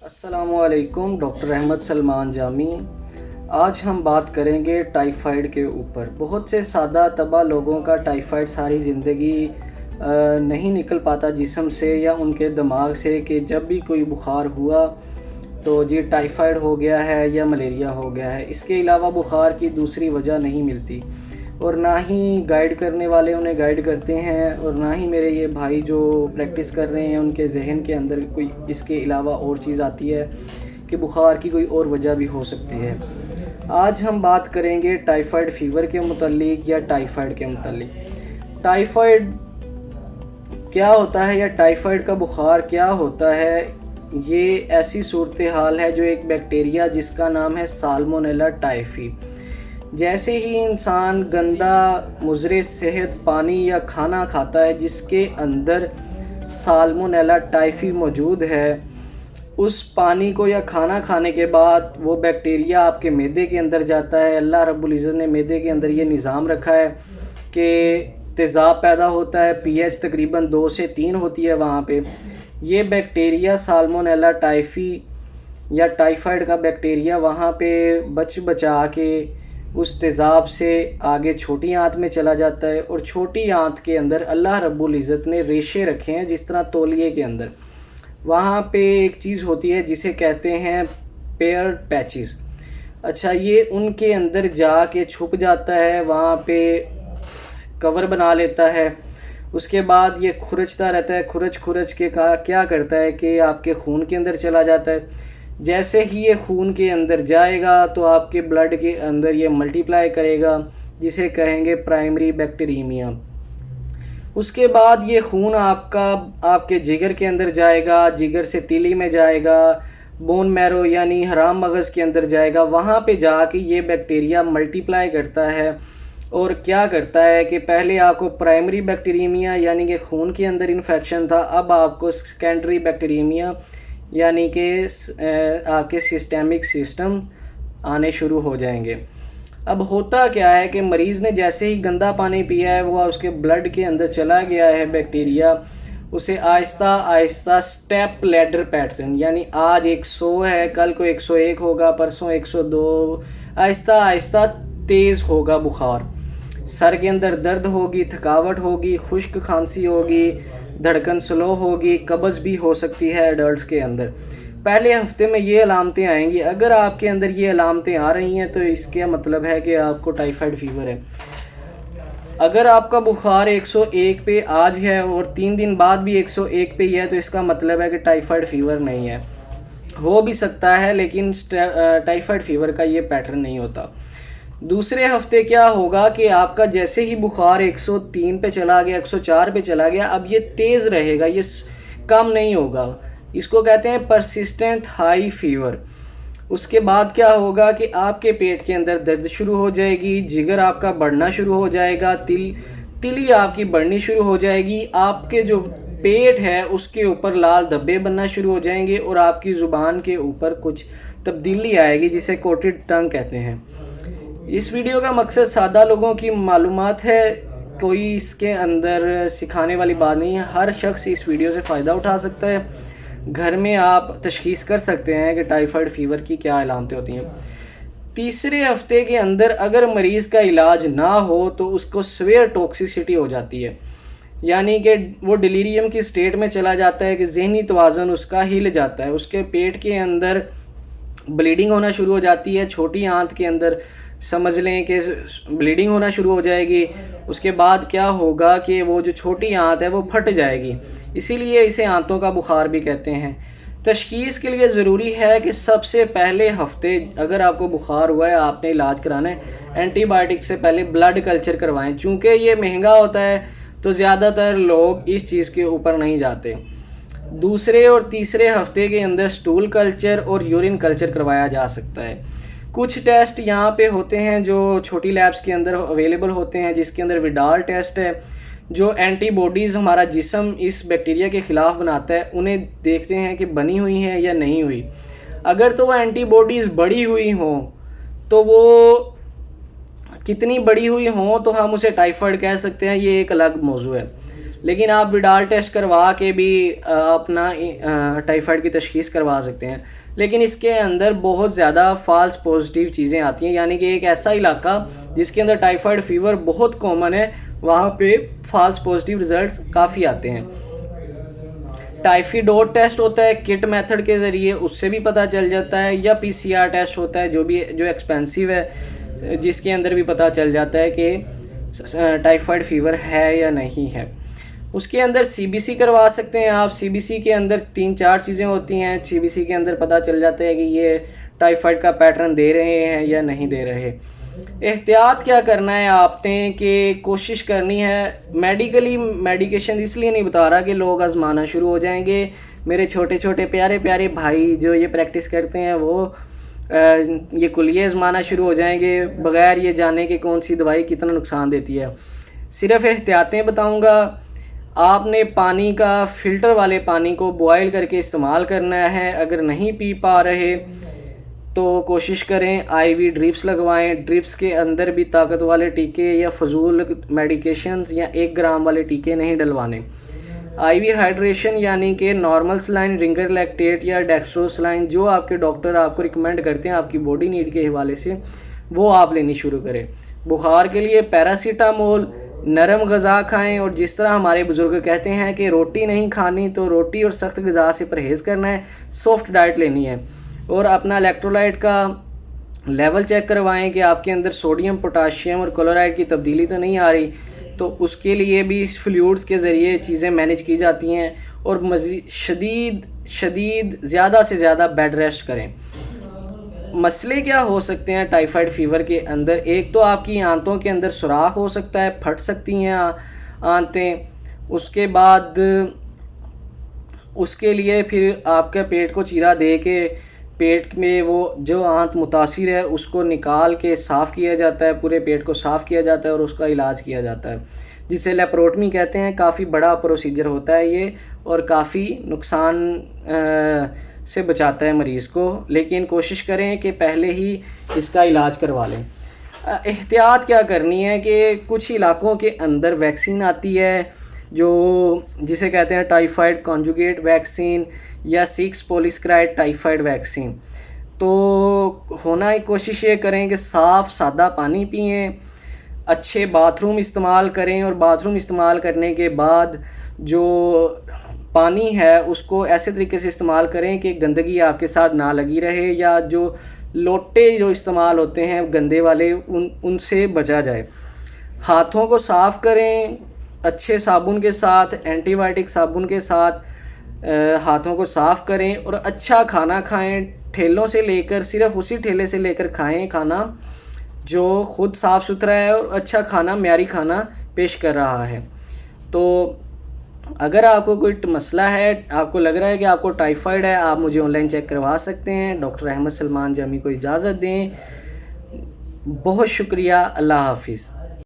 अस्सलामुअलैकुम। डॉक्टर अहमद सलमान जामी। आज हम बात करेंगे टाइफाइड के ऊपर। बहुत से सादा तबा लोगों का टाइफाइड सारी ज़िंदगी नहीं निकल पाता जिस्म से या उनके दिमाग से कि जब भी कोई बुखार हुआ तो जी टाइफाइड हो गया है या मलेरिया हो गया है। इसके अलावा बुखार की दूसरी वजह नहीं मिलती और ना ही गाइड करने वाले उन्हें गाइड करते हैं और ना ही मेरे ये भाई जो प्रैक्टिस कर रहे हैं उनके जहन के अंदर कोई इसके अलावा और चीज़ आती है कि बुखार की कोई और वजह भी हो सकती है। आज हम बात करेंगे टाइफाइड फ़ीवर के मुतल्लिक या टाइफाइड के मुतल्लिक। टाइफाइड क्या होता है या टाइफाइड का बुखार क्या होता है। ये ऐसी सूरत हाल है जो एक बैक्टीरिया जिसका नाम है साल्मोनेला टाइफी, जैसे ही इंसान गंदा मुज़रे सेहत पानी या खाना खाता है जिसके अंदर साल्मोनेला टाइफी मौजूद है, उस पानी को या खाना खाने के बाद वो बैक्टीरिया आपके मैदे के अंदर जाता है। अल्लाह रब्बुल इज़्ज़त ने मैदे के अंदर ये निज़ाम रखा है कि तेज़ाब पैदा होता है, पीएच तकरीबन 2 से 3 होती है वहाँ पे। ये बैक्टीरिया साल्मोनेला टाइफी या टाइफाइड का बैक्टीरिया वहाँ पे बचा के उस तेज़ाब से आगे छोटी आंत में चला जाता है और छोटी आंत के अंदर अल्लाह रब्बुल इज़्ज़त ने रेशे रखे हैं जिस तरह तौलिए के अंदर। वहाँ पे एक चीज़ होती है जिसे कहते हैं पेयर्ड पैचेस। अच्छा, ये उनके अंदर जाके छुप जाता है, वहाँ पे कवर बना लेता है। उसके बाद ये खुरचता रहता है, खुरच के क्या करता है कि आपके खून के अंदर चला जाता है। जैसे ही ये खून के अंदर जाएगा तो आपके ब्लड के अंदर ये मल्टीप्लाई करेगा, जिसे कहेंगे प्राइमरी बैक्टीरियमिया। उसके बाद ये खून आपके जिगर के अंदर जाएगा, जिगर से तिली में जाएगा, बोन मैरो यानी हराम मगज़ के अंदर जाएगा। वहाँ पे जाके ये बैक्टीरिया मल्टीप्लाई करता है और क्या करता है कि पहले आपको प्राइमरी बैक्टीरियमिया यानी कि खून के अंदर इन्फेक्शन था, अब आपको सेकेंडरी बैक्टीरियमिया यानी कि आपके सिस्टेमिक सिस्टम आने शुरू हो जाएंगे। अब होता क्या है कि मरीज़ ने जैसे ही गंदा पानी पिया है, वो उसके ब्लड के अंदर चला गया है बैक्टीरिया, उसे Aahista Aahista step ladder pattern यानी आज 100 है, कल को 101 होगा, परसों 102, आहिस्ता आहिस्ता तेज़ होगा बुखार। सर के अंदर दर्द होगी, थकावट होगी, खुश्क खांसी होगी, धड़कन स्लो होगी, कब्ज़ भी हो सकती है एडल्ट्स के अंदर। पहले हफ्ते में ये अलामतें आएंगी। अगर आपके अंदर ये अलामतें आ रही हैं तो इसका मतलब है कि आपको टाइफाइड फ़ीवर है। अगर आपका बुखार 101 पे आज है और 3 दिन बाद भी 101 पे ही है तो इसका मतलब है कि टाइफाइड फ़ीवर नहीं है। हो भी सकता है लेकिन टाइफाइड फ़ीवर का ये पैटर्न नहीं होता। दूसरे हफ्ते क्या होगा कि आपका जैसे ही बुखार 103 पे चला गया, 104 पे चला गया, अब ये तेज़ रहेगा, ये कम नहीं होगा। इसको कहते हैं परसिस्टेंट हाई फीवर। उसके बाद क्या होगा कि आपके पेट के अंदर दर्द शुरू हो जाएगी, जिगर आपका बढ़ना शुरू हो जाएगा, तिली आपकी बढ़नी शुरू हो जाएगी, आपके जो पेट है उसके ऊपर लाल धब्बे बनना शुरू हो जाएंगे और आपकी ज़ुबान के ऊपर कुछ तब्दीली आएगी जिसे कोटेड टंग कहते हैं। इस वीडियो का मकसद सादा लोगों की मालूमात है, कोई इसके अंदर सिखाने वाली बात नहीं है। हर शख्स इस वीडियो से फ़ायदा उठा सकता है। घर में आप तशख़ीस कर सकते हैं कि टाइफाइड फ़ीवर की क्या अलामतें होती हैं। तीसरे हफ्ते के अंदर अगर मरीज़ का इलाज ना हो तो उसको स्वेयर टॉक्सिसिटी हो जाती है, यानी कि वो डिलीरियम की स्टेट में चला जाता है कि जहनी तवाज़ुन उसका हिल जाता है। उसके पेट के अंदर ब्लीडिंग होना शुरू हो जाती है, छोटी आंत के अंदर समझ लें कि ब्लीडिंग होना शुरू हो जाएगी। उसके बाद क्या होगा कि वो जो छोटी आंत है वो फट जाएगी, इसीलिए इसे आंतों का बुखार भी कहते हैं। तशख़ीस के लिए ज़रूरी है कि सबसे पहले हफ्ते अगर आपको बुखार हुआ है, आपने इलाज कराना है, एंटीबायोटिक से पहले ब्लड कल्चर करवाएं। चूँकि ये महंगा होता है तो ज़्यादातर लोग इस चीज़ के ऊपर नहीं जाते। दूसरे और तीसरे हफ्ते के अंदर स्टूल कल्चर और यूरिन कल्चर करवाया जा सकता है। कुछ टेस्ट यहाँ पे होते हैं जो छोटी लैब्स के अंदर अवेलेबल होते हैं, जिसके अंदर विडाल टेस्ट है जो एंटीबॉडीज़ हमारा जिस्म इस बैक्टीरिया के ख़िलाफ़ बनाता है, उन्हें देखते हैं कि बनी हुई हैं या नहीं हुई। अगर तो वो एंटीबॉडीज़ बड़ी हुई हों तो वो कितनी बड़ी हुई हों तो हम उसे टाइफाइड कह सकते हैं, ये एक अलग मौजू है। लेकिन आप विडाल टेस्ट करवा के भी अपना टाइफाइड की तशखीस करवा सकते हैं। लेकिन इसके अंदर बहुत ज़्यादा फ़ाल्स पॉजिटिव चीज़ें आती हैं, यानी कि एक ऐसा इलाका जिसके अंदर टाइफाइड फ़ीवर बहुत कॉमन है, वहाँ पे फ़ाल्स पॉजिटिव रिज़ल्ट्स काफ़ी आते हैं। टाइफाइड टेस्ट होता है किट मेथड के ज़रिए, उससे भी पता चल जाता है, या PCR टेस्ट होता है जो एक्सपेंसिव है, जिसके अंदर भी पता चल जाता है कि टाइफाइड फ़ीवर है या नहीं है। उसके अंदर CBC करवा सकते हैं आप। CBC के अंदर 3-4 चीज़ें होती हैं। CBC के अंदर पता चल जाता है कि ये टाइफाइड का पैटर्न दे रहे हैं या नहीं दे रहे। एहतियात क्या करना है आपने कि कोशिश करनी है, मेडिकली मेडिकेशन इसलिए नहीं बता रहा कि लोग आजमाना शुरू हो जाएंगे। मेरे छोटे छोटे प्यारे प्यारे भाई जो ये प्रैक्टिस करते हैं वो ये कुलिये आजमाना शुरू हो जाएंगे बग़ैर ये जाने कि कौन सी दवाई कितना नुकसान देती है। सिर्फ़ एहतियातें बताऊँगा। आपने पानी का फ़िल्टर वाले पानी को बॉयल करके इस्तेमाल करना है। अगर नहीं पी पा रहे तो कोशिश करें IV ड्रिप्स लगवाएं। ड्रिप्स के अंदर भी ताकत वाले टीके या फजूल मेडिकेशंस या 1 ग्राम वाले टीके नहीं डलवाने। IV हाइड्रेशन यानी कि नॉर्मल सलाइन, रिंगर लैक्टेट या डेक्स्ट्रो सलाइन जो आपके डॉक्टर आपको रिकमेंड करते हैं आपकी बॉडी नीड के हवाले से, वो आप लेनी शुरू करें। बुखार के लिए पैरासीटामोल, नरम ग़ज़ा खाएं, और जिस तरह हमारे बुज़ुर्ग कहते हैं कि रोटी नहीं खानी तो रोटी और सख्त ग़ज़ा से परहेज़ करना है, सॉफ्ट डाइट लेनी है। और अपना इलेक्ट्रोलाइट का लेवल चेक करवाएं कि आपके अंदर सोडियम, पोटाशियम और क्लोराइड की तब्दीली तो नहीं आ रही, तो उसके लिए भी फ्लूइड्स के ज़रिए चीज़ें मैनेज की जाती हैं। और मज़ीद शदीद ज़्यादा से ज़्यादा बेड रेस्ट करें। मसले क्या हो सकते हैं टाइफाइड फ़ीवर के अंदर? एक तो आपकी आंतों के अंदर सुराख हो सकता है, फट सकती हैं आंतें। उसके बाद उसके लिए फिर आपके पेट को चीरा दे के पेट में वो जो आंत मुतासिर है उसको निकाल के साफ़ किया जाता है, पूरे पेट को साफ़ किया जाता है और उसका इलाज किया जाता है, जिसे लेप्रोटमी कहते हैं। काफ़ी बड़ा प्रोसीजर होता है ये और काफ़ी नुकसान से बचाता है मरीज़ को, लेकिन कोशिश करें कि पहले ही इसका इलाज करवा लें। एहतियात क्या करनी है कि कुछ इलाकों के अंदर वैक्सीन आती है जो जिसे कहते हैं टाइफाइड कॉन्जुगेट वैक्सीन या 6 पॉलीसैकेराइड टाइफाइड वैक्सीन। तो होना ही कोशिश ये करें कि साफ़ सादा पानी पिएं, अच्छे बाथरूम इस्तेमाल करें, और बाथरूम इस्तेमाल करने के बाद जो पानी है उसको ऐसे तरीके से इस्तेमाल करें कि गंदगी आपके साथ ना लगी रहे, या जो लोटे जो इस्तेमाल होते हैं गंदे वाले उनसे बचा जाए। हाथों को साफ़ करें अच्छे साबुन के साथ, एंटीबायोटिक साबुन के साथ हाथों को साफ़ करें, और अच्छा खाना खाएं। ठेलों से लेकर सिर्फ़ उसी ठेले से लेकर खाएं खाना जो ख़ुद साफ़ सुथरा है और अच्छा खाना, म्यारी खाना पेश कर रहा है। तो अगर आपको कोई मसला है, आपको लग रहा है कि आपको टाइफाइड है, आप मुझे ऑनलाइन चेक करवा सकते हैं। डॉक्टर अहमद सलमान जामी को इजाज़त दें। बहुत शुक्रिया। अल्लाह हाफिज़।